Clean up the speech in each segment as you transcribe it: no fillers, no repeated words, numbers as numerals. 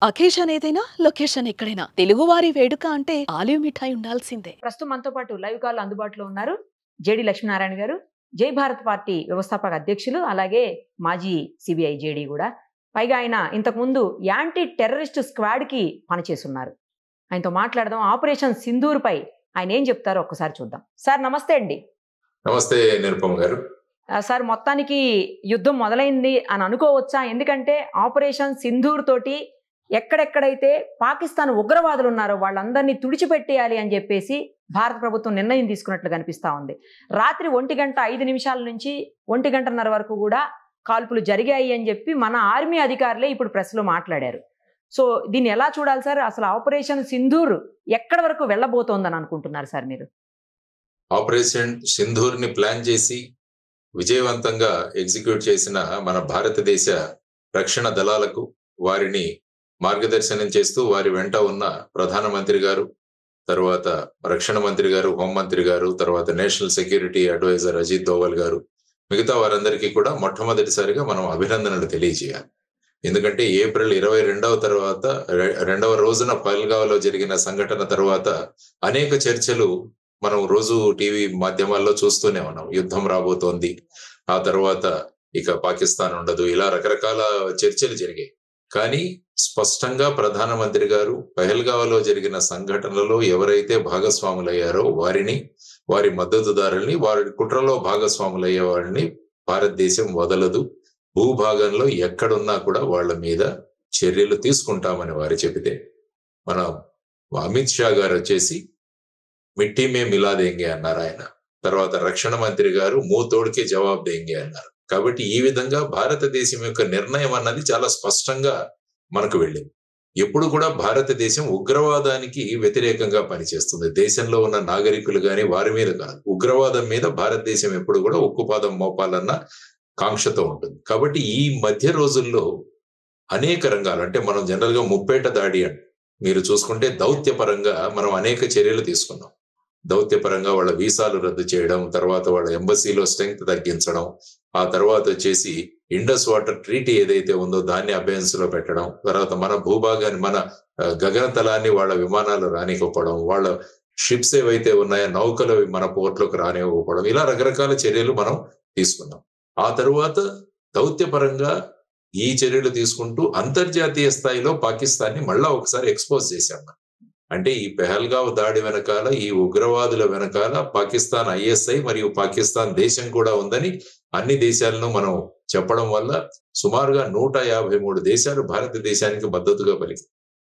Occasion ఏదైనా location ఎక్కడైనా తెలుగువారి వేడుక అంటే ఆలివ్ మిఠాయి ఉండాల్సిందే. ప్రస్తుతం మనతో పాటు లైవ్ కాల్ అందుబాటులో ఉన్నారు జేడి లక్ష్మీనారాయణ గారు, జై భారత్ పార్టీ వ్యవస్థాపక అధ్యక్షులు, అలాగే మాజీ సిబిఐ జేడి కూడా. పైగా ఆయన ఇంతకుముందు యాంటీ టెర్రరిస్ట్ స్క్వాడ్ కి పనిచేస్తున్నారు. ఆయనతో మాట్లాడదాం. ఆపరేషన్ సింధూర్ పై ఆయన ఏం చెప్తారో ఒక్కసారి చూద్దాం. సార్ నమస్తే అండి. నమస్తే నిరుపమ గారు. సార్, మొత్తానికి యుద్ధం మొదలైంది అని అనుకోవచ్చా? ఎందుకంటే ఆపరేషన్ సింధూర్ తోటి ఎక్కడెక్కడైతే పాకిస్తాన్ ఉగ్రవాదులు ఉన్నారో వాళ్ళందరినీ తుడిచిపెట్టేయాలి అని చెప్పేసి భారత ప్రభుత్వం నిర్ణయం తీసుకున్నట్లు కనిపిస్తా ఉంది. రాత్రి 1:05 నుంచి 1:30 వరకు కూడా కాల్పులు జరిగాయి అని చెప్పి మన ఆర్మీ అధికారులే ఇప్పుడు ప్రెస్లో మాట్లాడారు. సో దీన్ని ఎలా చూడాలి సార్? అసలు ఆపరేషన్ సింధూర్ ఎక్కడి వరకు వెళ్ళబోతోందని అనుకుంటున్నారు సార్ మీరు? ఆపరేషన్ సింధూర్ ని ప్లాన్ చేసి విజయవంతంగా ఎగ్జిక్యూట్ చేసిన మన భారతదేశ రక్షణ దళాలకు, వారిని మార్గదర్శనం చేస్తూ వారి వెంట ఉన్న ప్రధానమంత్రి గారు, తర్వాత రక్షణ మంత్రి గారు, హోంమంత్రి గారు, తర్వాత national security advisor Ajit Doval గారు, మిగతా వారందరికీ కూడా మొట్టమొదటిసారిగా మనం అభినందనలు తెలియజేయాలి. ఎందుకంటే ఏప్రిల్ 22వ తర్వాత 2వ రోజున పహల్గావ్లో జరిగిన సంఘటన తర్వాత అనేక చర్చలు మనం రోజు టీవీ మాధ్యమాల్లో చూస్తూనే ఉన్నాం. యుద్ధం రాబోతోంది, ఆ తర్వాత ఇక పాకిస్తాన్ ఉండదు, ఇలా రకరకాల చర్చలు జరిగాయి. కానీ స్పష్టంగా ప్రధానమంత్రి గారు పహల్గావ్లో జరిగిన సంఘటనలో ఎవరైతే భాగస్వాములయ్యారో వారిని, వారి మద్దతుదారుల్ని, వారి కుట్రలో భాగస్వాములయ్యే వారిని భారతదేశం వదలదు, భూభాగంలో ఎక్కడున్నా కూడా వాళ్ళ మీద చర్యలు తీసుకుంటామని వారు చెబితే, మన అమిత్ షా గారు వచ్చేసి మిట్టి మే మిలా దేంగే అన్నారు ఆయన. తర్వాత రక్షణ మంత్రి గారు మూతోడికే జవాబు దేంగే అన్నారు. కాబట్టి ఈ విధంగా భారతదేశం యొక్క నిర్ణయం అన్నది చాలా స్పష్టంగా మనకు వెళ్ళింది. ఎప్పుడు కూడా భారతదేశం ఉగ్రవాదానికి వ్యతిరేకంగా పనిచేస్తుంది. దేశంలో ఉన్న నాగరికులు కానీ వారి మీద కాదు, ఉగ్రవాదం మీద భారతదేశం ఎప్పుడు కూడా ఉక్కుపాదం మోపాలన్న కాంక్షతో ఉంటుంది. కాబట్టి ఈ మధ్య రోజుల్లో అనేక రంగాలు, అంటే మనం జనరల్ గా ముప్పేట దాడి అంటే మీరు చూసుకుంటే దౌత్యపరంగా మనం అనేక చర్యలు తీసుకున్నాం. దౌత్యపరంగా వాళ్ళ వీసాలు రద్దు చేయడం, తర్వాత వాళ్ళ ఎంబసీలో స్ట్రెంగ్త్ తగ్గించడం, ఆ తర్వాత వచ్చేసి ఇండస్ వాటర్ ట్రీటీ ఏదైతే ఉందో దాన్ని అబెన్స్ లో పెట్టడం, తర్వాత మన భూభాగాన్ని, మన గగనతలాన్ని వాళ్ళ విమానాలు రానివ్వకపోవడం, వాళ్ళ షిప్స్ ఏవైతే ఉన్నాయో నౌకలు మన పోర్ట్లోకి రానివ్వకపోవడం, ఇలా రకరకాల చర్యలు మనం తీసుకున్నాం. ఆ తర్వాత దౌత్యపరంగా ఈ చర్యలు తీసుకుంటూ అంతర్జాతీయ స్థాయిలో పాకిస్తాన్ ని మళ్ళా ఒకసారి ఎక్స్పోజ్ చేశాం. అంటే ఈ పెహల్గావ్ దాడి వెనకాల, ఈ ఉగ్రవాదుల వెనకాల పాకిస్తాన్ ఐఎస్ఐ మరియు పాకిస్తాన్ దేశం కూడా ఉందని అన్ని దేశాలను మనం చెప్పడం వల్ల సుమారుగా 153 దేశాలు భారతదేశానికి మద్దతుగా పలికి.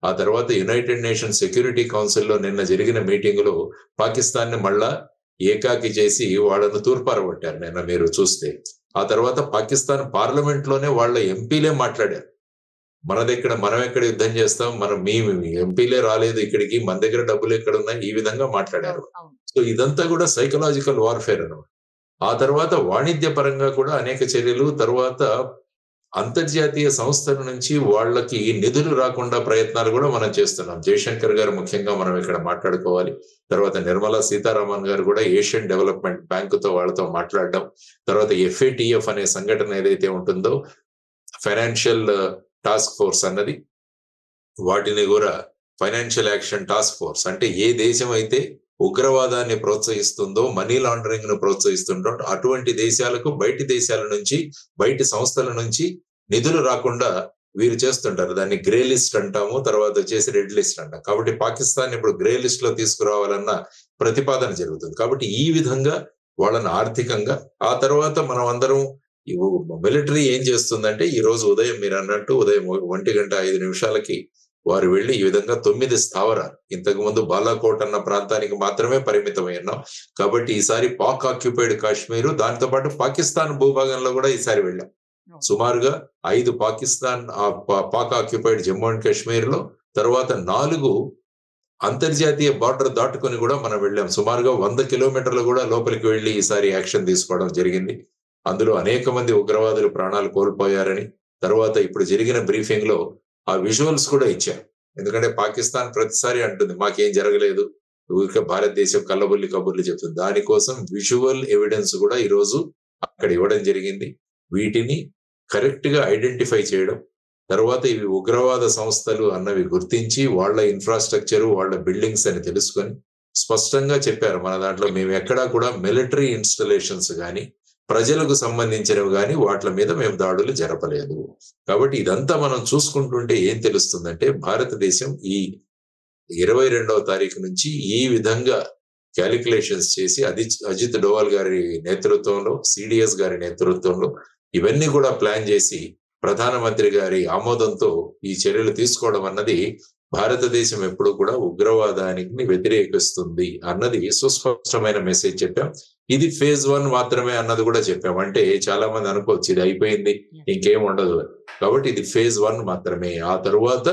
ఆ తర్వాత యునైటెడ్ నేషన్ సెక్యూరిటీ కౌన్సిల్లో నిన్న జరిగిన మీటింగులో పాకిస్తాన్ ని మళ్ళా ఏకాకి చేసి వాళ్ళను తూర్పారబట్టారు నిన్న మీరు చూస్తే. ఆ తర్వాత పాకిస్తాన్ పార్లమెంట్ లోనే వాళ్ళ ఎంపీలే మాట్లాడారు, మనం ఎక్కడ యుద్ధం చేస్తాం, మీ ఎంపీలే రాలేదు ఇక్కడికి, మన దగ్గర డబ్బులు ఎక్కడ ఉన్నాయి, ఈ విధంగా మాట్లాడారు. సో ఇదంతా కూడా సైకలాజికల్ వార్ఫేర్ అన్నమాట. ఆ తర్వాత వాణిజ్య పరంగా కూడా అనేక చర్యలు, తర్వాత అంతర్జాతీయ సంస్థల నుంచి వాళ్ళకి నిధులు రాకుండా ప్రయత్నాలు కూడా మనం చేస్తున్నాం. జయశంకర్ గారు ముఖ్యంగా మనం ఇక్కడ మాట్లాడుకోవాలి. తర్వాత నిర్మలా సీతారామన్ గారు కూడా ఏషియన్ డెవలప్మెంట్ బ్యాంకుతో వాళ్ళతో మాట్లాడడం, తర్వాత FATF అనే సంఘటన ఏదైతే ఉంటుందో ఫైనాన్షియల్ టాస్క్ ఫోర్స్ అన్నది, వాటిని కూడా ఫైనాన్షియల్ యాక్షన్ టాస్క్ ఫోర్స్, అంటే ఏ దేశం అయితే ఉగ్రవాదాన్ని ప్రోత్సహిస్తుందో, మనీ లాండరింగ్ ను ప్రోత్సహిస్తుందో అటువంటి దేశాలకు బయటి దేశాల నుంచి, బయటి సంస్థల నుంచి నిధులు రాకుండా వీరు చేస్తుంటారు. దాన్ని గ్రే లిస్ట్ అంటాము, తర్వాత వచ్చేసి రెడ్ లిస్ట్ అంటాం. కాబట్టి పాకిస్తాన్ ఇప్పుడు గ్రే లిస్ట్ లో తీసుకురావాలన్న ప్రతిపాదన జరుగుతుంది. కాబట్టి ఈ విధంగా వాళ్ళని ఆర్థికంగా, ఆ తర్వాత మనం అందరం మిలిటరీ ఏం చేస్తుందంటే, ఈ రోజు ఉదయం మీరు అన్నట్టు ఉదయం 1:05 వారు వెళ్లి ఈ విధంగా 9 స్థావరాలు, ఇంతకు ముందు బాలాకోట్ అన్న ప్రాంతానికి మాత్రమే పరిమితమై ఉన్నాం. కాబట్టి ఈసారి పాక్ ఆక్యుపైడ్ కాశ్మీరు, దాంతో పాటు పాకిస్తాన్ భూభాగంలో కూడా ఈసారి వెళ్ళాం. సుమారుగా 5 పాక్ ఆక్యుపైడ్ జమ్మూ అండ్ కాశ్మీర్ లో, తర్వాత 4 అంతర్జాతీయ బార్డర్ దాటుకొని కూడా మనం వెళ్ళాం. సుమారుగా 100 కిలోమీటర్లు కూడా లోపలికి వెళ్లి ఈసారి యాక్షన్ తీసుకోవడం జరిగింది. అందులో అనేక మంది ఉగ్రవాదులు ప్రాణాలు కోల్పోయారని, తర్వాత ఇప్పుడు జరిగిన బ్రీఫింగ్ లో ఆ విజువల్స్ కూడా ఇచ్చారు. ఎందుకంటే పాకిస్తాన్ ప్రతిసారి అంటుంది మాకేం జరగలేదు, ఊరికే భారతదేశం కల్లబుల్లి కబుర్లు చెప్తుంది. దానికోసం విజువల్ ఎవిడెన్స్ కూడా ఈరోజు అక్కడ ఇవ్వడం జరిగింది. వీటిని కరెక్ట్ గా ఐడెంటిఫై చేయడం, తర్వాత ఇవి ఉగ్రవాద సంస్థలు అన్నవి గుర్తించి వాళ్ళ ఇన్ఫ్రాస్ట్రక్చర్, వాళ్ళ బిల్డింగ్స్ అని తెలుసుకొని స్పష్టంగా చెప్పారు. మన దాంట్లో మేము ఎక్కడా కూడా మిలిటరీ ఇన్స్టలేషన్స్ గాని, ప్రజలకు సంబంధించినవి గాని వాటి మీద మేము దాడులు జరపలేదు. కాబట్టి ఇదంతా మనం చూసుకుంటుంటే ఏం తెలుస్తుందంటే భారతదేశం ఈ 22వ తారీఖు నుంచి ఈ విధంగా క్యాలిక్యులేషన్స్ చేసి అజిత్ డోవల్ గారి నేతృత్వంలో, సిడిఎస్ గారి నేతృత్వంలో ఇవన్నీ కూడా ప్లాన్ చేసి ప్రధానమంత్రి గారి ఆమోదంతో ఈ చర్యలు తీసుకోవడం అన్నది భారతదేశం ఎప్పుడు కూడా ఉగ్రవాదానికి వ్యతిరేకిస్తుంది అన్నది సుస్పష్టమైన మెసేజ్ చెప్పాం. ఇది ఫేజ్ 1 మాత్రమే అన్నది కూడా చెప్పాం. అంటే చాలా మంది అనుకోవచ్చు ఇది అయిపోయింది ఇంకేం ఉండదు. కాబట్టి ఇది ఫేజ్ 1 మాత్రమే. ఆ తరువాత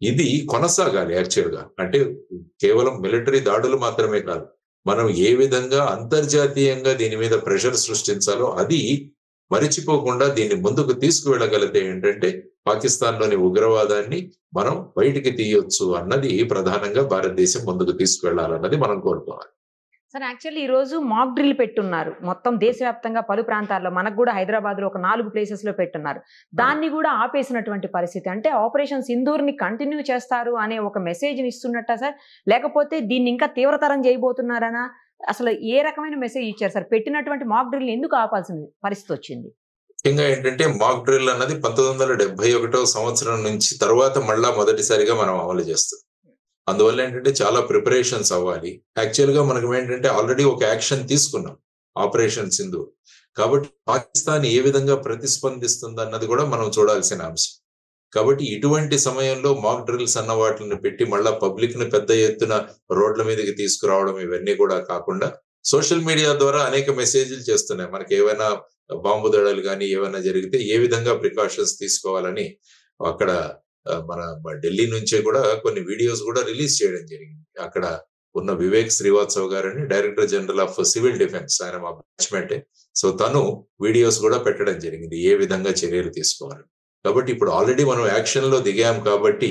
ఇది కొనసాగాలి యాక్చువల్ గా. అంటే కేవలం మిలిటరీ దాడులు మాత్రమే కాదు, మనం ఏ విధంగా అంతర్జాతీయంగా దీని మీద ప్రెషర్ సృష్టించాలో అది మరిచిపోకుండా దీన్ని ముందుకు తీసుకువెళ్ళగలిగితే ఏంటంటే పాకిస్తాన్ లోని ఉగ్రవాదాన్ని మనం బయటికి తీయొచ్చు అన్నది ప్రధానంగా భారతదేశం ముందుకు తీసుకువెళ్లాలన్నది మనం కోరుకోవాలి. సార్ యాక్చువల్లీ ఈ రోజు మాక్ డ్రిల్ పెట్టున్నారు మొత్తం దేశవ్యాప్తంగా పలు ప్రాంతాల్లో, మనకు కూడా హైదరాబాద్ లో ఒక 4 ప్లేసెస్ లో పెట్టున్నారు. దాన్ని కూడా ఆపేసినటువంటి పరిస్థితి. అంటే ఆపరేషన్ సింధూర్ ని కంటిన్యూ చేస్తారు అనే ఒక మెసేజ్ ని ఇస్తున్నట్ట సార్, లేకపోతే దీన్ని ఇంకా తీవ్రతరం చేయబోతున్నారనా? అసలు ఏ రకమైన మెసేజ్ ఇచ్చారు సార్? పెట్టినటువంటి మాక్ డ్రిల్ ఎందుకు ఆపాల్సిన పరిస్థితి వచ్చింది? ముఖ్యంగా ఏంటంటే మాక్ డ్రిల్ అన్నది 1971వ సంవత్సరం నుంచి తర్వాత మళ్ళా మొదటిసారిగా మనం అమలు చేస్తాం. అందువల్ల ఏంటంటే చాలా ప్రిపరేషన్స్ అవ్వాలి. యాక్చువల్ గా మనకు ఏంటంటే ఆల్రెడీ ఒక యాక్షన్ తీసుకున్నాం, ఆపరేషన్ సింధూర్. కాబట్టి పాకిస్తాన్ ఏ విధంగా ప్రతిస్పందిస్తుంది అన్నది కూడా మనం చూడాల్సిన అంశం. కాబట్టి ఇటువంటి సమయంలో మాక్ డ్రిల్స్ అన్న వాటిని పెట్టి మళ్ళా పబ్లిక్ ని పెద్ద ఎత్తున రోడ్ల మీదకి తీసుకురావడం ఇవన్నీ కూడా కాకుండా సోషల్ మీడియా ద్వారా అనేక మెసేజ్లు చేస్తున్నాయి. మనకి ఏవైనా బాంబు దాడులు కానీ ఏమైనా జరిగితే ఏ విధంగా ప్రికాషన్స్ తీసుకోవాలని అక్కడ మన ఢిల్లీ నుంచే కూడా కొన్ని వీడియోస్ కూడా రిలీజ్ చేయడం జరిగింది. అక్కడ ఉన్న వివేక్ శ్రీవాత్సవ్ గారని director general of civil defence, ఆయన మా బ్యాచ్మెంటే. సో తను వీడియోస్ కూడా పెట్టడం జరిగింది ఏ విధంగా చర్యలు తీసుకోవాలి. కాబట్టి ఇప్పుడు ఆల్రెడీ మనం యాక్షన్ లో దిగాం కాబట్టి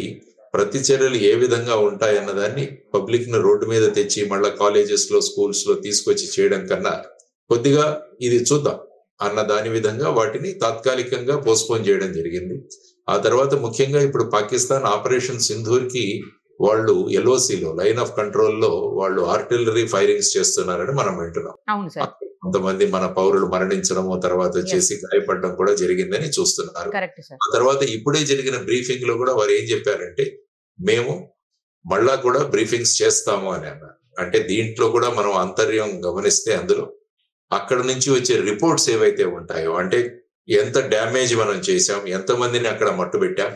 ప్రతి చర్యలు ఏ విధంగా ఉంటాయన్న దాన్ని పబ్లిక్ ను రోడ్డు మీద తెచ్చి మళ్ళా కాలేజెస్ లో, స్కూల్స్ లో తీసుకొచ్చి చేయడం కన్నా కొద్దిగా ఇది చూద్దాం అన్న దాని విధంగా వాటిని తాత్కాలికంగా పోస్ట్పోన్ చేయడం జరిగింది. ఆ తర్వాత ముఖ్యంగా ఇప్పుడు పాకిస్తాన్ ఆపరేషన్ సింధూర్ కి వాళ్ళు ఎల్ఓసిలో, లైన్ ఆఫ్ కంట్రోల్ లో వాళ్ళు ఆర్టిలరీ ఫైరింగ్స్ చేస్తున్నారని మనం వింటున్నాం. కొంతమంది మన పౌరులు మరణించడము, తర్వాత వచ్చేసి గాయపడడం కూడా జరిగిందని చూస్తున్నారు. ఆ తర్వాత ఇప్పుడే జరిగిన బ్రీఫింగ్ లో కూడా వారు ఏం చెప్పారంటే మేము మళ్ళా కూడా బ్రీఫింగ్స్ చేస్తాము అని అన్నారు. అంటే దీంట్లో కూడా మనం ఆంతర్యం గమనిస్తే అందులో అక్కడ నుంచి వచ్చే రిపోర్ట్స్ ఏవైతే ఉంటాయో, అంటే ఎంత డ్యామేజ్ మనం చేశాం, ఎంతమందిని అక్కడ మట్టుబెట్టాం,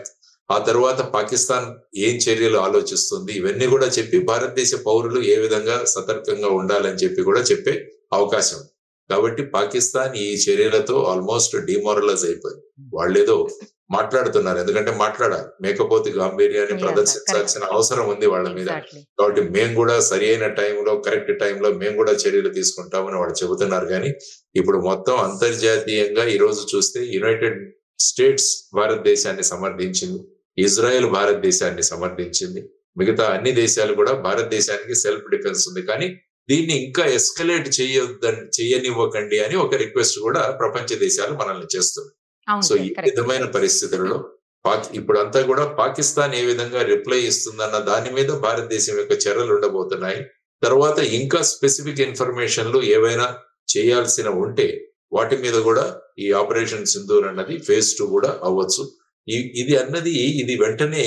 ఆ తర్వాత పాకిస్తాన్ ఏం చర్యలు ఆలోచిస్తుంది, ఇవన్నీ కూడా చెప్పి భారతదేశ పౌరులు ఏ విధంగా సతర్కంగా ఉండాలని చెప్పి కూడా చెప్పే అవకాశం. కాబట్టి పాకిస్తాన్ ఈ చర్యలతో ఆల్మోస్ట్ డిమోరలైజ్ అయిపోయింది. వాళ్ళేదో మాట్లాడుతున్నారు, ఎందుకంటే మాట్లాడాలి, మేకపోతే గాంభీర్యాన్ని ప్రదర్శించాల్సిన అవసరం ఉంది వాళ్ళ మీద. కాబట్టి మేము కూడా సరి అయిన టైంలో, కరెక్ట్ టైంలో మేము కూడా చర్యలు తీసుకుంటామని వాళ్ళు చెబుతున్నారు. కానీ ఇప్పుడు మొత్తం అంతర్జాతీయంగా ఈ రోజు చూస్తే యునైటెడ్ స్టేట్స్ భారతదేశాన్ని సమర్థించింది, ఇజ్రాయెల్ భారతదేశాన్ని సమర్థించింది, మిగతా అన్ని దేశాలు కూడా భారతదేశానికి సెల్ఫ్ డిఫెన్స్ ఉంది, కానీ దీన్ని ఇంకా ఎస్కలేట్ చేయనివ్వకండి అని ఒక రిక్వెస్ట్ కూడా ప్రపంచ దేశాలు మనల్ని చేస్తుంది. సో ఈ విధమైన పరిస్థితులలో ఇప్పుడంతా కూడా పాకిస్తాన్ ఏ విధంగా రిప్లై ఇస్తుందన్న దాని మీద భారతదేశం యొక్క చర్యలు ఉండబోతున్నాయి. తర్వాత ఇంకా స్పెసిఫిక్ ఇన్ఫర్మేషన్లు ఏవైనా చేయాల్సిన ఉంటే వాటి మీద కూడా ఈ ఆపరేషన్ సింధూర్ అన్నది ఫేజ్ 2 కూడా అవ్వచ్చు. ఇది వెంటనే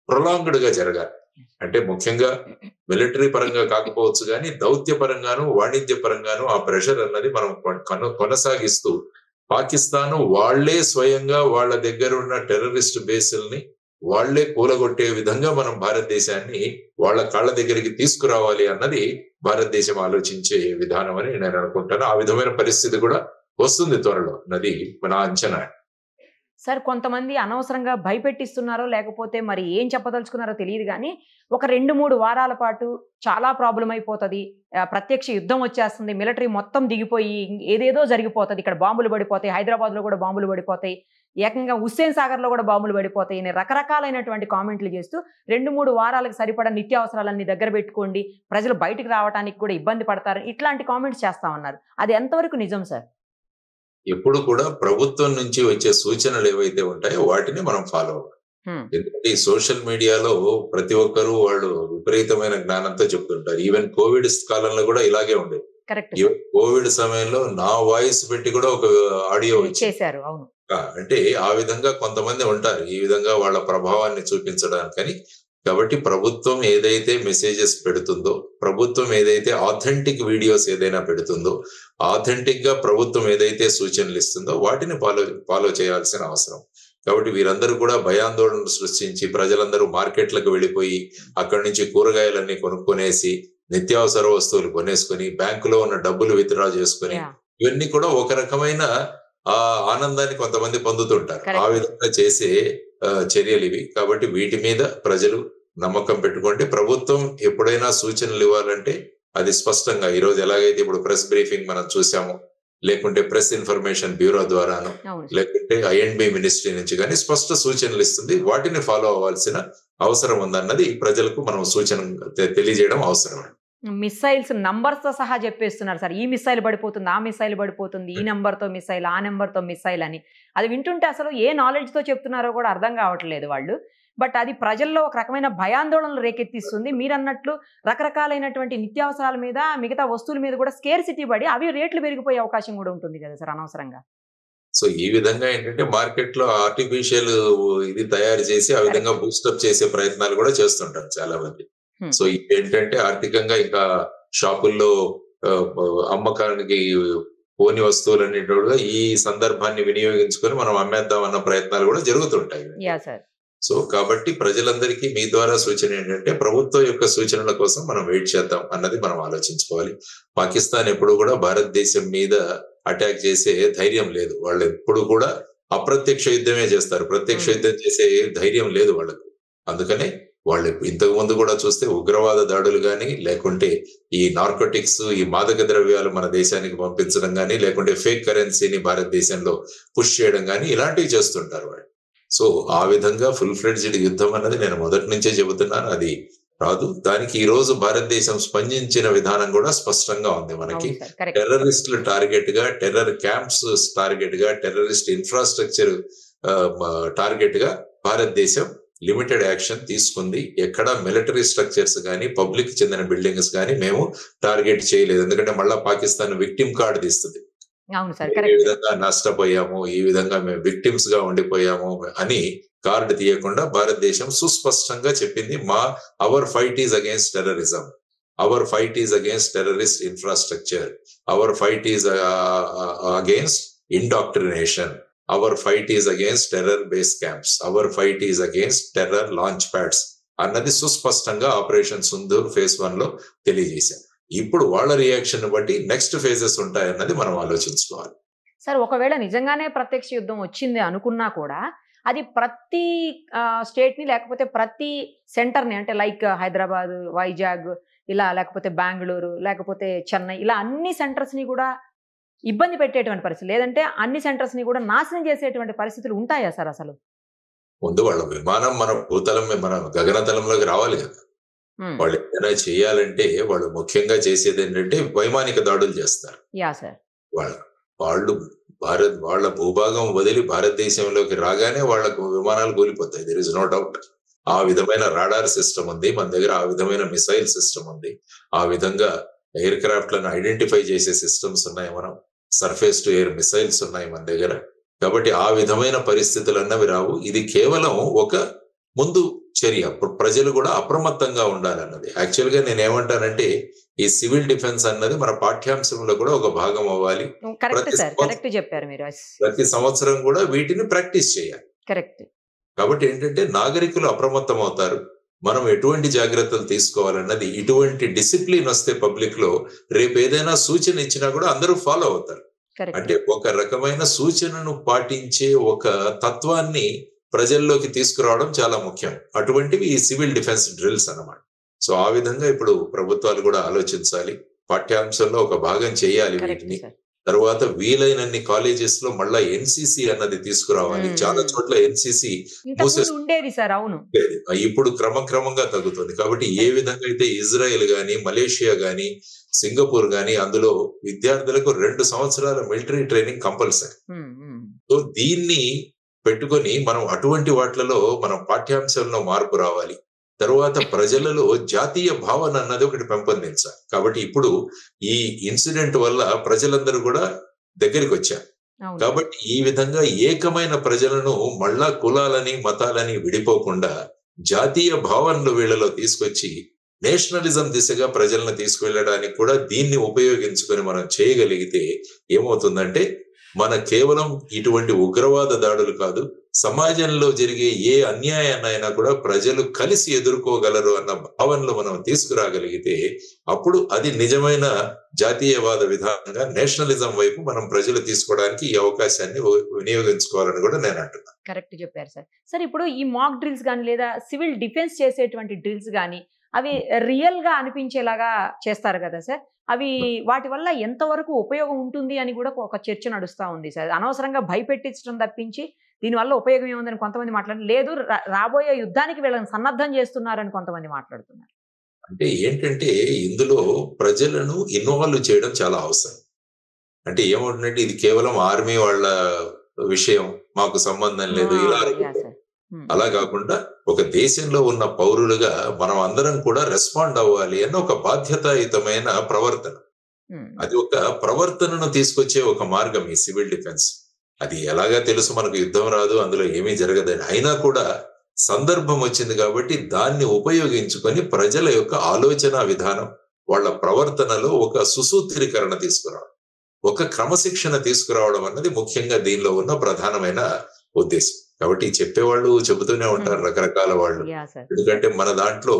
ప్రొలాంగ్డ్ గా జరగాలి. అంటే ముఖ్యంగా మిలిటరీ పరంగా కాకపోవచ్చు కానీ దౌత్య పరంగాను, వాణిజ్య పరంగాను ఆ ప్రెషర్ అన్నది మనం కొనసాగిస్తూ పాకిస్తాన్ వాళ్లే స్వయంగా వాళ్ళ దగ్గర ఉన్న టెర్రరిస్ట్ బేసుల్ని వాళ్లే కూలగొట్టే విధంగా మనం భారతదేశాన్ని వాళ్ళ కాళ్ళ దగ్గరికి తీసుకురావాలి అన్నది భారతదేశం ఆలోచించే విధానం అని నేను అనుకుంటాను. ఆ విధమైన పరిస్థితి కూడా వస్తుంది త్వరలో అన్నది మన అంచనా. సార్ కొంతమంది అనవసరంగా భయపెట్టిస్తున్నారో లేకపోతే మరి ఏం చెప్పదలుచుకున్నారో తెలియదు కానీ ఒక 2-3 వారాల పాటు చాలా ప్రాబ్లం అయిపోతుంది, ప్రత్యక్ష యుద్ధం వచ్చేస్తుంది, మిలిటరీ మొత్తం దిగిపోయి ఏదేదో జరిగిపోతుంది, ఇక్కడ బాంబులు పడిపోతాయి, హైదరాబాద్ లో కూడా బాంబులు పడిపోతాయి, ఏకంగా హుస్సేన్ సాగర్ లో కూడా బాంబులు పడిపోతాయి అని రకరకాలైనటువంటి కామెంట్లు చేస్తూ 2-3 వారాలకు సరిపడా నిత్యావసరాలన్నీ దగ్గర పెట్టుకోండి, ప్రజలు బయటికి రావడానికి కూడా ఇబ్బంది పడతారు, ఇట్లాంటి కామెంట్స్ చేస్తా ఉన్నారు. అది ఎంతవరకు నిజం సార్? ఎప్పుడు కూడా ప్రభుత్వం నుంచి వచ్చే సూచనలు ఏవైతే ఉంటాయో వాటిని మనం ఫాలో అవ్వాలి. ఎందుకంటే ఈ సోషల్ మీడియాలో ప్రతి ఒక్కరు వాళ్ళు విపరీతమైన జ్ఞానంతో చెప్తుంటారు. ఈవెన్ కోవిడ్ కాలంలో కూడా ఇలాగే ఉండేది. కోవిడ్ సమయంలో నా వాయిస్ పెట్టి కూడా ఒక ఆడియో చేశారు. అవును. అంటే ఆ విధంగా కొంతమంది ఉంటారు ఈ విధంగా వాళ్ళ ప్రభావాన్ని చూపించడానికని. కాబట్టి ప్రభుత్వం ఏదైతే మెసేజెస్ పెడుతుందో, ప్రభుత్వం ఏదైతే ఆథెంటిక్ వీడియోస్ ఏదైనా పెడుతుందో, ఆథెంటిక్ గా ప్రభుత్వం ఏదైతే సూచనలు ఇస్తుందో వాటిని ఫాలో చేయాల్సిన అవసరం. కాబట్టి వీరందరూ కూడా భయాందోళనలు సృష్టించి ప్రజలందరూ మార్కెట్లకు వెళ్ళిపోయి అక్కడి నుంచి కూరగాయలన్నీ కొనుక్కొనేసి నిత్యావసర వస్తువులు కొనేసుకొని బ్యాంకులో ఉన్న డబ్బులు విత్డ్రా చేసుకుని ఇవన్నీ కూడా ఒక రకమైన ఆనందాన్ని కొంతమంది పొందుతుంటారు. ఆ విధంగా చేసే చర్యలు ఇవి. కాబట్టి వీటి మీద ప్రజలు నమ్మకం పెట్టుకుంటే ప్రభుత్వం ఎప్పుడైనా సూచనలు ఇవ్వాలంటే అది స్పష్టంగా ఈరోజు ఎలాగైతే ఇప్పుడు ప్రెస్ బ్రీఫింగ్ మనం చూసాము, లేకుంటే ప్రెస్ ఇన్ఫర్మేషన్ బ్యూరో ద్వారాను, లేకుంటే ఐఎండ్బి మినిస్ట్రీ నుంచి కానీ స్పష్ట సూచనలు ఇస్తుంది. వాటిని ఫాలో అవ్వాల్సిన అవసరం ఉందన్నది ప్రజలకు మనం సూచన తెలియజేయడం అవసరం. మిసైల్స్ నంబర్స్ తో సహా చెప్పేస్తున్నారు సార్. ఈ మిసైల్ పడిపోతుంది, ఆ మిసైల్ పడిపోతుంది, ఈ నెంబర్ తో మిసైల్, ఆ నెంబర్ తో మిసైల్ అని. అది వింటుంటే అసలు ఏ నాలెడ్జ్ తో చెప్తున్నారో కూడా అర్థం కావట్లేదు వాళ్ళు. బట్ అది ప్రజల్లో ఒక రకమైన భయాందోళనలు రేకెత్తిస్తుంది. మీరు అన్నట్లు రకరకాలైనటువంటి నిత్యావసరాల మీద, మిగతా వస్తువుల మీద కూడా స్కేర్సిటీ పడి అవి రేట్లు పెరిగిపోయే అవకాశం కూడా ఉంటుంది కదా సార్ అనవసరంగా. సో ఈ విధంగా ఏంటంటే మార్కెట్ లో ఆర్టిఫిషియల్ ఇది తయారు చేసి ఆ విధంగా బూస్టప్ చేసే ప్రయత్నాలు కూడా చేస్తుంటారు చాలా మంది. సో ఏంటంటే ఆర్థికంగా ఇంకా షాపుల్లో అమ్మకానికి పోని వస్తువులన్నింటి కూడా ఈ సందర్భాన్ని వినియోగించుకొని మనం అమ్మేద్దాం అన్న ప్రయత్నాలు కూడా జరుగుతుంటాయి. సో కాబట్టి ప్రజలందరికీ మీ ద్వారా సూచన ఏంటంటే ప్రభుత్వం యొక్క సూచనల కోసం మనం వెయిట్ చేద్దాం అన్నది మనం ఆలోచించుకోవాలి. పాకిస్తాన్ ఎప్పుడు కూడా భారతదేశం మీద అటాక్ చేసే ధైర్యం లేదు. వాళ్ళు ఎప్పుడు కూడా అప్రత్యక్ష యుద్ధమే చేస్తారు. ప్రత్యక్ష యుద్ధం చేసే ధైర్యం లేదు వాళ్ళకు. అందుకనే వాళ్ళు ఇంతకు ముందు కూడా చూస్తే ఉగ్రవాద దాడులు కానీ, లేకుంటే ఈ నార్కోటిక్స్, ఈ మాదక ద్రవ్యాలు మన దేశానికి పంపించడం కానీ, లేకుంటే ఫేక్ కరెన్సీని భారతదేశంలో పుష్ చేయడం కానీ ఇలాంటివి చేస్తుంటారు వాళ్ళు. సో ఆ విధంగా ఫుల్ ఫ్లెడ్జ్డ్ యుద్ధం అన్నది నేను మొదటి నుంచే చెబుతున్నాను, అది రాదు. దానికి ఈ రోజు భారతదేశం స్పందించిన విధానం కూడా స్పష్టంగా ఉంది. మనకి టెర్రరిస్టులు టార్గెట్ గా, టెర్రర్ క్యాంప్స్ టార్గెట్ గా, టెర్రరిస్ట్ ఇన్ఫ్రాస్ట్రక్చర్ టార్గెట్ గా భారతదేశం లిమిటెడ్ యాక్షన్ తీసుకుంది. ఎక్కడ మిలిటరీ స్ట్రక్చర్స్ కానీ, పబ్లిక్ చెందిన బిల్డింగ్స్ కానీ మేము టార్గెట్ చేయలేదు. ఎందుకంటే మళ్ళా పాకిస్తాన్ విక్టిమ్ కార్డు తీస్తుంది. ఏ విధంగా నష్టపోయాము, ఈ విధంగా మేము విక్టిమ్స్ గా ఉండిపోయాము అని కార్డు తీయకుండా భారతదేశం సుస్పష్టంగా చెప్పింది, our fight is against terrorism, our fight is against terrorist infrastructure, our fight is against indoctrination, our fight is against terror base camps, our fight is against terror launch pads అన్నది సుస్పష్టంగా operation Sindoor phase 1 లో తెలియజేశారు. ఇప్పుడు వాళ్ళ reaction బట్టి next phases ఉంటాయన్నది మనం ఆలోచించుకోవాలి. సార్ ఒకవేళ నిజంగానే ప్రత్యక్ష యుద్ధం వచ్చింది అనుకున్నా కూడా అది ప్రతి స్టేట్ ని, లేకపోతే ప్రతి సెంటర్ ని, అంటే లైక్ హైదరాబాద్, వైజాగ్ ఇలా, లేకపోతే బెంగళూరు, లేకపోతే చెన్నై, ఇలా అన్ని సెంటర్స్ ని కూడా ఇబ్బంది పెట్టేటువంటి పరిస్థితి, లేదంటే అన్ని సెంటర్స్ ని కూడా నాశనం చేసేటువంటి పరిస్థితులు ఉంటాయా సార్? అసలు ముందు వాళ్ళ విమానం మన భూతలం, మన గగనతలంలోకి రావాలి కదా. వాళ్ళు ఏదైనా చేయాలంటే వాళ్ళు ముఖ్యంగా చేసేది ఏంటంటే వైమానిక దాడులు చేస్తారు. వాళ్ళు వాళ్ళ భూభాగం వదిలి భారతదేశంలోకి రాగానే వాళ్ళకు విమానాలు కూలిపోతాయి. There is no doubt. ఆ విధమైన రాడార్ సిస్టమ్ ఉంది మన దగ్గర, ఆ విధమైన మిసైల్ సిస్టమ్ ఉంది, ఆ విధంగా ఎయిర్ క్రాఫ్ట్ లను ఐడెంటిఫై చేసే సిస్టమ్స్ ఉన్నాయి, మనం సర్ఫేస్ టు ఎయిర్ మిసైల్స్ ఉన్నాయి మన దగ్గర. కాబట్టి ఆ విధమైన పరిస్థితులు అన్నవి రావు. ఇది కేవలం ఒక ముందు చర్య, ప్రజలు కూడా అప్రమత్తంగా ఉండాలన్నది. యాక్చువల్ గా నేను ఏమంటానంటే ఈ సివిల్ డిఫెన్స్ అన్నది మన పాఠ్యాంశంలో కూడా ఒక భాగం అవ్వాలి. ప్రతి సంవత్సరం కూడా వీటిని ప్రాక్టీస్ చేయాలి. కాబట్టి ఏంటంటే నాగరికులు అప్రమత్తం అవుతారు. మనం ఎటువంటి జాగ్రత్తలు తీసుకోవాలన్నది, ఇటువంటి డిసిప్లిన్ వస్తే పబ్లిక్ లో రేపు ఏదైనా సూచన ఇచ్చినా కూడా అందరూ ఫాలో అవుతారు. అంటే ఒక రకమైన సూచనను పాటించే ఒక తత్వాన్ని ప్రజల్లోకి తీసుకురావడం చాలా ముఖ్యం. అటువంటివి ఈ సివిల్ డిఫెన్స్ డ్రిల్స్ అన్నమాట. సో ఆ విధంగా ఇప్పుడు ప్రభుత్వాలు కూడా ఆలోచించాలి, పాఠ్యాంశంలో ఒక భాగం చేయాలి వీటిని. తర్వాత వీలైనన్ని కాలేజెస్ లో మళ్ళా ఎన్సిసి అన్నది తీసుకురావాలి. చాలా చోట్ల ఎన్సిసి ఇంతకుముందు ఉండేది సార్. అవును. ఇప్పుడు క్రమక్రమంగా తగ్గుతుంది. కాబట్టి ఏ విధంగా అయితే ఇజ్రాయెల్ గాని, మలేషియా గాని, సింగపూర్ గాని అందులో విద్యార్థులకు 2 సంవత్సరాల మిలిటరీ ట్రైనింగ్ కంపల్సరీ. సో దీన్ని పెట్టుకొని మనం అటువంటి వాటిలలో మనం పాఠ్యాంశాల్లో మార్పు రావాలి. తరువాత ప్రజలలో జాతీయ భావన అన్నది ఒకటి పెంపొందించాలి. కాబట్టి ఇప్పుడు ఈ ఇన్సిడెంట్ వల్ల ప్రజలందరూ కూడా దగ్గరికి వచ్చారు. కాబట్టి ఈ విధంగా ఏకమైన ప్రజలను మళ్ళా కులాలని మతాలని విడిపోకుండా జాతీయ భావనలు వీళ్ళలో తీసుకొచ్చి నేషనలిజం దిశగా ప్రజలను తీసుకువెళ్ళడానికి కూడా దీన్ని ఉపయోగించుకొని మనం చేయగలిగితే ఏమవుతుందంటే మన కేవలం ఇటువంటి ఉగ్రవాద దాడులు కాదు, సమాజంలో జరిగే ఏ అన్యాయాన్నైనా కూడా ప్రజలు కలిసి ఎదుర్కోగలరు అన్న భావనలు మనం తీసుకురాగలిగితే అప్పుడు అది నిజమైన జాతీయవాద విధానంగా నేషనలిజం వైపు మనం ప్రజలు తీసుకోవడానికి ఈ అవకాశాన్ని వినియోగించుకోవాలని కూడా నేను అంటున్నాను. కరెక్ట్ చెప్పారు సార్. సార్ ఇప్పుడు ఈ మాక్ డ్రిల్స్ కానీ లేదా సివిల్ డిఫెన్స్ చేసేటువంటి డ్రిల్స్ కానీ అవి రియల్ గా అనిపించేలాగా చేస్తారు కదా సార్. అవి వాటి వల్ల ఎంతవరకు ఉపయోగం ఉంటుంది అని కూడా ఒక చర్చ నడుస్తూ ఉంది సార్. అనవసరంగా భయపెట్టించడం తప్పించి దీనివల్ల ఉపయోగం ఏముందని కొంతమంది మాట్లాడారు. లేదు, రాబోయే యుద్ధానికి వీళ్ళని సన్నద్ధం చేస్తున్నారని కొంతమంది మాట్లాడుతున్నారు. అంటే ఏంటంటే ఇందులో ప్రజలను ఇన్వాల్వ్ చేయడం చాలా అవసరం. అంటే ఏమంటుందంటే ఇది కేవలం ఆర్మీ వాళ్ళ విషయం, మాకు సంబంధం లేదు ఇలా. అలా కాకుండా ఒక దేశంలో ఉన్న పౌరులుగా మనం అందరం కూడా రెస్పాండ్ అవ్వాలి అన్న ఒక బాధ్యతాయుతమైన ప్రవర్తన. అది ఒక ప్రవర్తనను తీసుకొచ్చే ఒక మార్గం ఈ సివిల్ డిఫెన్స్. అది ఎలాగా తెలుసు, మనకు యుద్ధం రాదు, అందులో ఏమీ జరగదని. అయినా కూడా సందర్భం వచ్చింది కాబట్టి దాన్ని ఉపయోగించుకొని ప్రజల యొక్క ఆలోచన విధానం, వాళ్ళ ప్రవర్తనలో ఒక సుసూత్రీకరణ తీసుకురావడం, ఒక క్రమశిక్షణ తీసుకురావడం అన్నది ముఖ్యంగా దీనిలో ఉన్న ప్రధానమైన ఉద్దేశం. కాబట్టి చెప్పేవాళ్ళు చెబుతూనే ఉంటారు రకరకాల వాళ్ళు. ఎందుకంటే మన దాంట్లో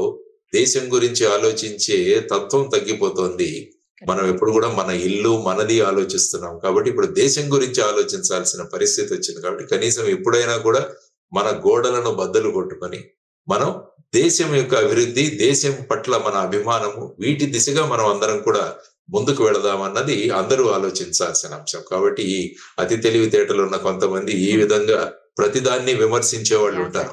దేశం గురించి ఆలోచించే తత్వం తగ్గిపోతుంది. మనం ఎప్పుడు కూడా మన ఇల్లు మనది ఆలోచిస్తున్నాం. కాబట్టి ఇప్పుడు దేశం గురించి ఆలోచించాల్సిన పరిస్థితి వచ్చింది. కాబట్టి కనీసం ఎప్పుడైనా కూడా మన గోడలను బద్దలు కొట్టుకొని మనం దేశం యొక్క అభివృద్ధి, దేశం పట్ల మన అభిమానము, వీటి దిశగా మనం అందరం కూడా ముందుకు వెళదామన్నది అందరూ ఆలోచించాల్సిన అంశం. కాబట్టి ఈ అతి తెలివితేటలు ఉన్న కొంతమంది ఈ విధంగా ప్రతిదాన్ని విమర్శించే వాళ్ళు ఉంటారు.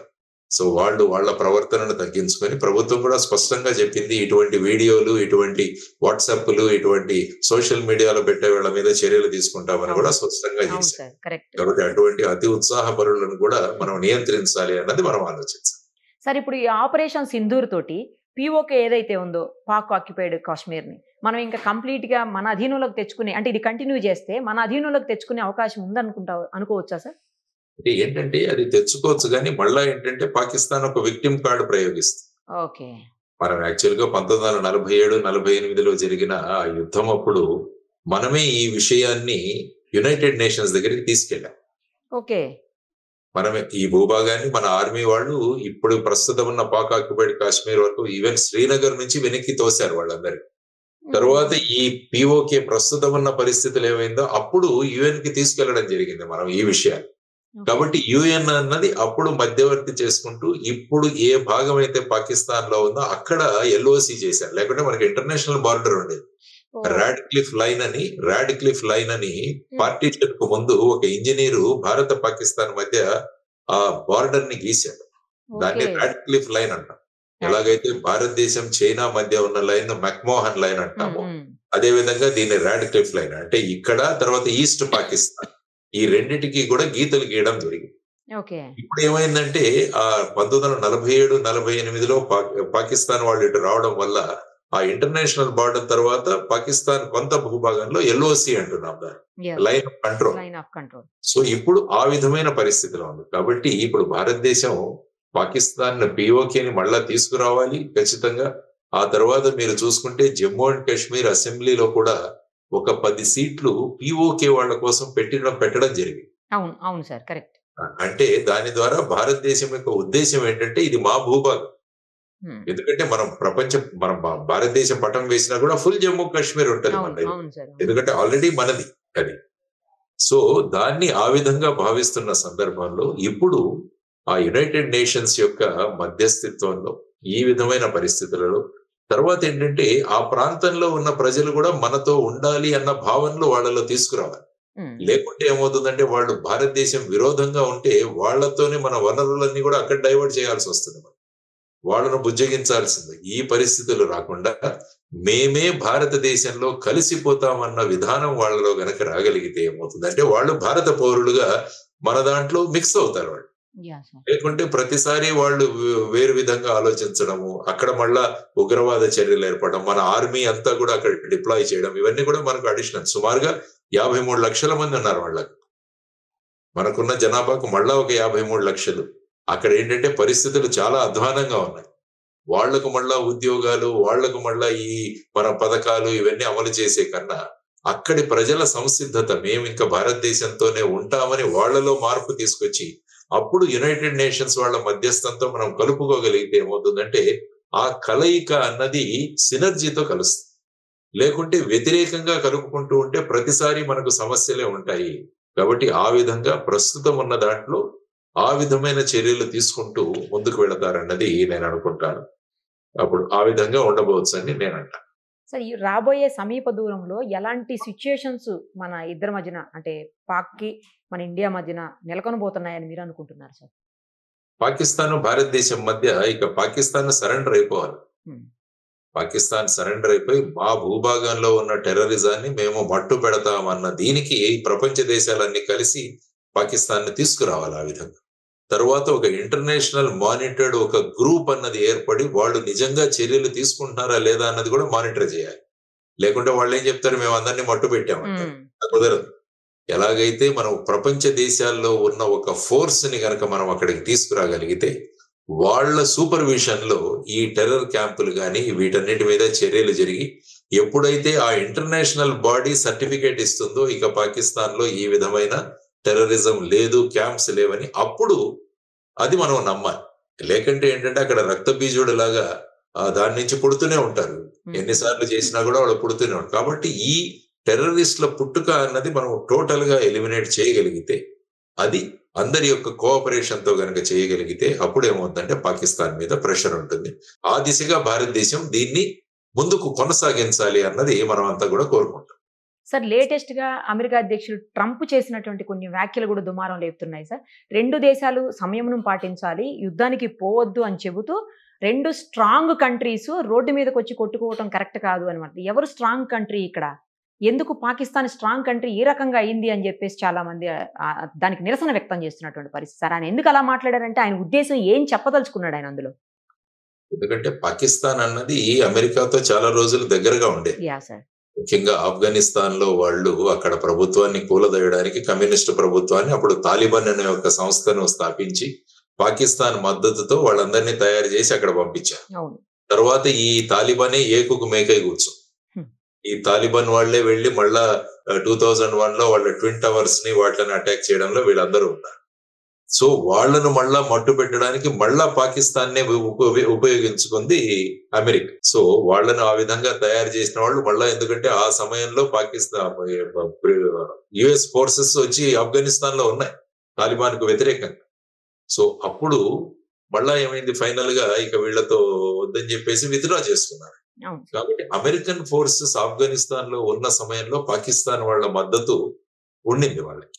సో వాళ్ళు వాళ్ళ ప్రవర్తనను తగ్గించుకొని, ప్రభుత్వం కూడా స్పష్టంగా చెప్పింది ఇటువంటి వీడియోలు, ఇటువంటి వాట్సాప్లు, ఇటువంటి సోషల్ మీడియాలో పెట్టే వాళ్ళ మీద చర్యలు తీసుకుంటామని కూడా స్పష్టంగా చేశారు. కాబట్టి అటువంటి అతి ఉత్సాహపరులను కూడా మనం నియంత్రించాలి అన్నది మనం ఆలోచించాలి. సార్ ఇప్పుడు ఈ ఆపరేషన్ సింధూర్ తోటి పిఓకే ఏదైతే ఉందో పాక్ ఆక్యుపైడ్ కాశ్మీర్ ని మనం ఇంకా కంప్లీట్ గా మన అధీనంలోకి తెచ్చుకునే, అంటే ఇది కంటిన్యూ చేస్తే మన అధీనంలోకి తెచ్చుకునే అవకాశం అనుకోవచ్చా సార్? అంటే ఏంటంటే అది తెచ్చుకోవచ్చు, కానీ మళ్ళా ఏంటంటే పాకిస్తాన్ ఒక విక్టిమ్ కార్డు ప్రయోగిస్తుంది. ఓకే. మనం యాక్చువల్ గా 1947-48లో జరిగిన ఆ యుద్ధం అప్పుడు మనమే ఈ విషయాన్ని యునైటెడ్ నేషన్స్ దగ్గరికి తీసుకెళ్ళాం. ఓకే. మనమే ఈ భూభాగాన్ని మన ఆర్మీ వాళ్ళు ఇప్పుడు ప్రస్తుతం ఉన్న పాక్ ఆక్యుపైడ్ కాశ్మీర్ వరకు ఈవెన్ శ్రీనగర్ నుంచి వెనక్కి తోశారు వాళ్ళందరూ. తర్వాత ఈ పిఓకే ప్రస్తుతం ఉన్న పరిస్థితులు ఏమైందో అప్పుడు యుఎన్ కి తీసుకెళ్లడం జరిగింది మనం ఈ విషయాన్ని. కాబట్టి యుఎన్ అన్నది అప్పుడు మధ్యవర్తి చేసుకుంటూ ఇప్పుడు ఏ భాగం అయితే పాకిస్తాన్ లో ఉందో అక్కడ ఎల్ఓసి చేశారు. లేకుంటే మనకి ఇంటర్నేషనల్ బార్డర్ ఉండేది. రాడ్క్లిఫ్ లైన్ అని పార్టీషన్ కు ముందు ఒక ఇంజనీరు భారత పాకిస్తాన్ మధ్య ఆ బార్డర్ ని గీశాడు. దాన్ని రాడ్క్లిఫ్ లైన్ అంటాం. ఎలాగైతే భారతదేశం చైనా మధ్య ఉన్న లైన్ మెక్మోహన్ లైన్ అంటాము, అదే విధంగా దీన్ని రాడ్క్లిఫ్ లైన్ అంటే ఇక్కడ తర్వాత ఈస్ట్ పాకిస్తాన్, ఈ రెండింటికి కూడా గీతలు గీయడం జరిగింది. ఇప్పుడు ఏమైందంటే ఆ 1947-48లో పాకిస్తాన్ వాళ్ళు ఇటు రావడం వల్ల ఆ ఇంటర్నేషనల్ బార్డర్ తర్వాత పాకిస్తాన్ కొంత భూభాగంలో ఎల్ఓసి అంటున్నాం దాన్ని, లైన్ ఆఫ్ కంట్రోల్. సో ఇప్పుడు ఆ విధమైన పరిస్థితిలో ఉంది. కాబట్టి ఇప్పుడు భారతదేశం పాకిస్తాన్ పిఓకేని మళ్ళా తీసుకురావాలి ఖచ్చితంగా. ఆ తర్వాత మీరు చూసుకుంటే జమ్మూ అండ్ కాశ్మీర్ అసెంబ్లీలో కూడా ఒక 10 సీట్లు పిఓకే వాళ్ళ కోసం పెట్టడం జరిగింది. అవును సార్, కరెక్ట్. అంటే దాని ద్వారా భారతదేశం యొక్క ఉద్దేశం ఏంటంటే ఇది మా భూభాగం. ఎందుకంటే మనం భారతదేశం పటం వేసినా కూడా ఫుల్ జమ్మూ కాశ్మీర్ ఉంటుంది మన దగ్గర, ఎందుకంటే ఆల్రెడీ మనది అది. సో దాన్ని ఆ విధంగా భావిస్తున్న సందర్భంలో ఇప్పుడు ఆ యునైటెడ్ నేషన్స్ యొక్క మధ్యస్థిత్వంలో ఈ విధమైన పరిస్థితులలో తర్వాత ఏంటంటే ఆ ప్రాంతంలో ఉన్న ప్రజలు కూడా మనతో ఉండాలి అన్న భావనలు వాళ్ళలో తీసుకురావాలి. లేకుంటే ఏమవుతుందంటే వాళ్ళు భారతదేశం విరోధంగా ఉంటే వాళ్ళతోనే మన వనరులన్నీ కూడా అక్కడ డైవర్ట్ చేయాల్సి వస్తుంది. వాళ్ళను బుజ్జగించాల్సింది. ఈ పరిస్థితులు రాకుండా మేమే భారతదేశంలో కలిసిపోతామన్న విధానం వాళ్ళలో గనక రాగలిగితే ఏమవుతుందంటే వాళ్ళు భారత పౌరులుగా మన దాంట్లో మిక్స్ అవుతారు వాళ్ళు. లేకుంటే ప్రతిసారి వాళ్ళు వేరు విధంగా ఆలోచించడము, అక్కడ మళ్ళా ఉగ్రవాద చర్యలు ఏర్పడడం, మన ఆర్మీ అంతా కూడా అక్కడ డిప్లాయ్ చేయడం, ఇవన్నీ కూడా మనకు అడిషనల్. సుమారుగా 53 లక్షల మంది ఉన్నారు వాళ్ళకి. మనకున్న జనాభాకు మళ్ళా ఒక 53 లక్షలు. అక్కడ ఏంటంటే పరిస్థితులు చాలా అధ్వానంగా ఉన్నాయి. వాళ్లకు మళ్ళా ఉద్యోగాలు, వాళ్లకు మళ్ళా ఈ మన పథకాలు ఇవన్నీ అమలు చేసే కన్నా అక్కడి ప్రజల సంసిద్ధత, మేము ఇంకా భారతదేశంతోనే ఉంటామని వాళ్లలో మార్పు తీసుకొచ్చి అప్పుడు యునైటెడ్ నేషన్స్ వాళ్ళ మధ్యస్థంతో మనం కలుపుకోగలిగితే ఏమవుతుందంటే ఆ కలయిక అన్నది సినర్జీతో కలుస్తుంది. లేకుంటే వ్యతిరేకంగా కలుపుకుంటూ ఉంటే ప్రతిసారి మనకు సమస్యలే ఉంటాయి. కాబట్టి ఆ విధంగా ప్రస్తుతం ఉన్న దాంట్లో ఆ విధమైన చర్యలు తీసుకుంటూ ముందుకు వెళతారన్నది నేను అనుకుంటాను. అప్పుడు ఆ విధంగా ఉండబోవచ్చు అని నేను అంటాను. సార్, ఈ రాబోయే సమీప దూరంలో ఎలాంటి సిచ్యుయేషన్స్ మన ఇద్దరి మధ్యన, అంటే పాక్కి మన ఇండియా మధ్యన నెలకొనబోతున్నాయని మీరు అనుకుంటున్నారు సార్? పాకిస్తాన్ భారతదేశం మధ్య ఇక పాకిస్తాన్ సరెండర్ అయిపోవాలి. పాకిస్తాన్ సరెండర్ అయిపోయి మా భూభాగంలో ఉన్న టెర్రరిజాన్ని మేము మట్టు పెడతామన్న దీనికి ప్రపంచ దేశాలన్నీ కలిసి పాకిస్తాన్ ని తీసుకురావాలి. ఆ విధంగా తర్వాత ఒక ఇంటర్నేషనల్ మానిటర్డ్ ఒక గ్రూప్ అన్నది ఏర్పడి వాళ్ళు నిజంగా చర్యలు తీసుకుంటున్నారా లేదా అన్నది కూడా మానిటర్ చేయాలి. లేకుంటే వాళ్ళు ఏం చెప్తారు, మేము అందరినీ మట్టు పెట్టామంటారు. కుదరదు. ఎలాగైతే మనం ప్రపంచ దేశాల్లో ఉన్న ఒక ఫోర్స్ ని గనక మనం అక్కడికి తీసుకురాగలిగితే వాళ్ళ సూపర్విజన్ లో ఈ టెర్రర్ క్యాంపులు కానీ వీటన్నిటి మీద చర్యలు జరిగి ఎప్పుడైతే ఆ ఇంటర్నేషనల్ బాడీ సర్టిఫికేట్ ఇస్తుందో ఇక పాకిస్తాన్ లో ఈ విధమైన టెర్రరిజం లేదు, క్యాంప్స్ లేవని, అప్పుడు అది మనం నమ్మాలి. లేకంటే ఏంటంటే అక్కడ రక్త బీజుడు లాగా దాని నుంచి పుడుతూనే ఉంటారు. ఎన్నిసార్లు చేసినా కూడా వాళ్ళు పుడుతూనే ఉంటారు. కాబట్టి ఈ టెర్రరిస్టుల పుట్టుక అన్నది మనం టోటల్ గా ఎలిమినేట్ చేయగలిగితే, అది అందరి యొక్క కోఆపరేషన్ తో గనక చేయగలిగితే అప్పుడు ఏమవుతుందంటే పాకిస్తాన్ మీద ప్రెషర్ ఉంటుంది. ఆ దిశగా భారతదేశం దీన్ని ముందుకు కొనసాగించాలి అన్నది మనం అంతా కూడా కోరుకుంటాం. సార్, లేటెస్ట్ గా అమెరికా అధ్యక్షుడు ట్రంప్ చేసినటువంటి కొన్ని వ్యాఖ్యలు కూడా దుమారం లేపుతున్నాయి సార్. 2 దేశాలు సంయమనం పాటించాలి, యుద్ధానికి పోవద్దు అని చెబుతూ 2 స్ట్రాంగ్ కంట్రీస్ రోడ్డు మీదకి వచ్చి కొట్టుకోవటం కరెక్ట్ కాదు అనమాట. ఎవరు స్ట్రాంగ్ కంట్రీ ఇక్కడ, ఎందుకు పాకిస్తాన్ స్ట్రాంగ్ కంట్రీ ఏ రకంగా అయింది అని చెప్పేసి చాలా మంది దానికి నిరసన వ్యక్తం చేస్తున్నటువంటి పరిస్థితి. సార్, ఆయన ఎందుకు అలా మాట్లాడారంటే ఆయన ఉద్దేశం ఏం చెప్పదలుచుకున్నాడు ఆయన అందులో? ఎందుకంటే పాకిస్తాన్ అన్నది అమెరికాతో చాలా రోజులు దగ్గరగా ఉండేది. ముఖ్యంగా ఆఫ్ఘనిస్తాన్ లో వాళ్ళు అక్కడ ప్రభుత్వాన్ని కూలదోయడానికి కమ్యూనిస్టు ప్రభుత్వాన్ని, అప్పుడు తాలిబాన్ అనే ఒక సంస్థను స్థాపించి పాకిస్తాన్ మద్దతుతో వాళ్ళందరినీ తయారు చేసి అక్కడ పంపించారు. తర్వాత ఈ తాలిబానే ఏకుకు మేకై కూర్చో, ఈ తాలిబాన్ వాళ్లే వెళ్లి మళ్ళా 2001 లో వాళ్ళ ట్విన్ టవర్స్ ని వాటిని అటాక్ చేయడంలో వీళ్ళందరూ ఉన్నారు. సో వాళ్లను మళ్ళా మట్టు పెట్టడానికి మళ్ళా పాకిస్తాన్ నే ఉపయోగించుకుంది అమెరికా. సో వాళ్లను ఆ విధంగా తయారు చేసిన వాళ్ళు మళ్ళా, ఎందుకంటే ఆ సమయంలో పాకిస్తాన్ యుఎస్ ఫోర్సెస్ వచ్చి ఆఫ్ఘనిస్తాన్ లో ఉన్నాయి తాలిబాన్ కు వ్యతిరేకంగా. సో అప్పుడు మళ్ళా ఏమైంది, ఫైనల్ గా ఇక వీళ్లతో వద్దని చెప్పేసి విత్డ్రా చేసుకున్నారు. కాబట్టి అమెరికన్ ఫోర్సెస్ ఆఫ్ఘనిస్తాన్ లో ఉన్న సమయంలో పాకిస్తాన్ వాళ్ళ మద్దతు ఉండింది వాళ్ళకి.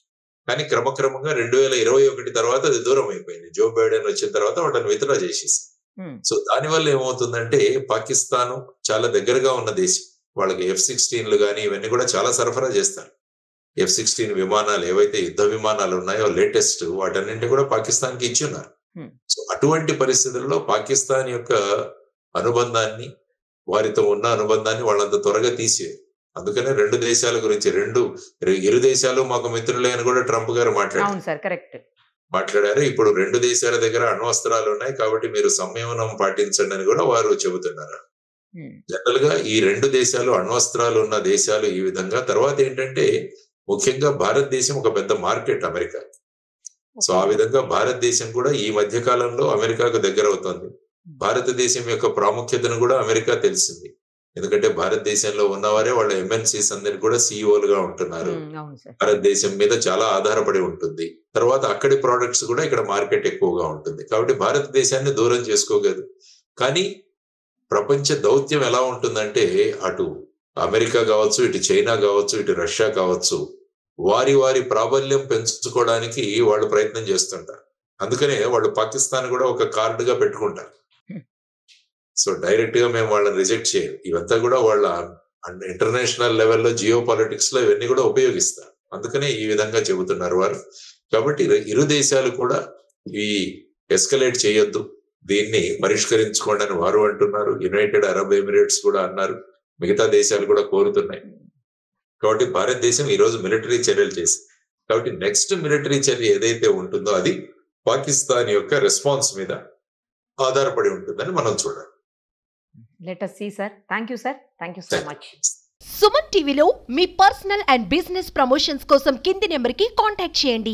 కానీ క్రమక్రమంగా 2021 తర్వాత అది దూరం అయిపోయింది. జో బైడెన్ వచ్చిన తర్వాత వాళ్ళని విత్డ్రా చేసేసారు. సో దానివల్ల ఏమవుతుందంటే పాకిస్తాన్ చాలా దగ్గరగా ఉన్న దేశం, వాళ్ళకి F-16లు కానీ ఇవన్నీ కూడా చాలా సరఫరా చేస్తారు. F-16 విమానాలు ఏవైతే యుద్ధ విమానాలు ఉన్నాయో లేటెస్ట్, వాటన్నింటి కూడా పాకిస్తాన్ కి ఇచ్చి ఉన్నారు. సో అటువంటి పరిస్థితుల్లో పాకిస్తాన్ యొక్క అనుబంధాన్ని, వారితో ఉన్న అనుబంధాన్ని వాళ్ళంత త్వరగా తీసేది. అందుకనే 2 దేశాల గురించి, ఇరు దేశాలు మాకు మిత్రులే అని కూడా ట్రంప్ గారు మాట్లాడారు. ఇప్పుడు 2 దేశాల దగ్గర అణ్వస్త్రాలు ఉన్నాయి కాబట్టి మీరు సంయమనం పాటించండి అని కూడా వారు చెబుతున్నారు. జనరల్ గా ఈ 2 దేశాలు అణ్వస్త్రాలు ఉన్న దేశాలు ఈ విధంగా. తర్వాత ఏంటంటే ముఖ్యంగా భారతదేశం ఒక పెద్ద మార్కెట్ అమెరికా. సో ఆ విధంగా భారతదేశం కూడా ఈ మధ్య కాలంలో అమెరికాకు దగ్గర అవుతుంది. భారతదేశం యొక్క ప్రాముఖ్యతను కూడా అమెరికా తెలిసింది. ఎందుకంటే భారతదేశంలో ఉన్నవారే వాళ్ళ ఎంఎన్సీస్ అందరికి కూడా సిఇఓలుగా ఉంటున్నారు. భారతదేశం మీద చాలా ఆధారపడి ఉంటుంది. తర్వాత అక్కడి ప్రోడక్ట్స్ కూడా ఇక్కడ మార్కెట్ ఎక్కువగా ఉంటుంది. కాబట్టి భారతదేశాన్ని దూరం చేసుకోగలదు. కానీ ప్రపంచ దౌత్యం ఎలా ఉంటుందంటే అటు అమెరికా కావచ్చు, ఇటు చైనా కావచ్చు, ఇటు రష్యా కావచ్చు, వారి వారి ప్రాబల్యం పెంచుకోవడానికి వాళ్ళు ప్రయత్నం చేస్తుంటారు. అందుకనే వాళ్ళు పాకిస్తాన్ కూడా ఒక కార్డుగా పెట్టుకుంటారు. సో డైరెక్ట్ గా మేము వాళ్ళని రిజెక్ట్ చేయం. ఇవంతా కూడా వాళ్ళ ఇంటర్నేషనల్ లెవెల్లో జియో పాలిటిక్స్ లో ఇవన్నీ కూడా ఉపయోగిస్తారు. అందుకనే ఈ విధంగా చెబుతున్నారు వారు. కాబట్టి ఇరు దేశాలు కూడా ఈ ఎస్కలేట్ చేయొద్దు, దీన్ని పరిష్కరించుకోండి అని వారు అంటున్నారు. యునైటెడ్ అరబ్ ఎమిరేట్స్ కూడా అన్నారు, మిగతా దేశాలు కూడా కోరుతున్నాయి. కాబట్టి భారతదేశం ఈ రోజు మిలిటరీ చర్యలు చేసింది. కాబట్టి నెక్స్ట్ మిలిటరీ చర్య ఏదైతే ఉంటుందో అది పాకిస్తాన్ యొక్క రెస్పాన్స్ మీద ఆధారపడి ఉంటుందని మనం చూడాలి. Let us see sir. Thank you sir. Thank you so much. Suman టీవీలో మీ పర్సనల్ అండ్ బిజినెస్ ప్రమోషన్స్ కోసం కింది నెంబర్కి కాంటాక్ట్ చేయండి.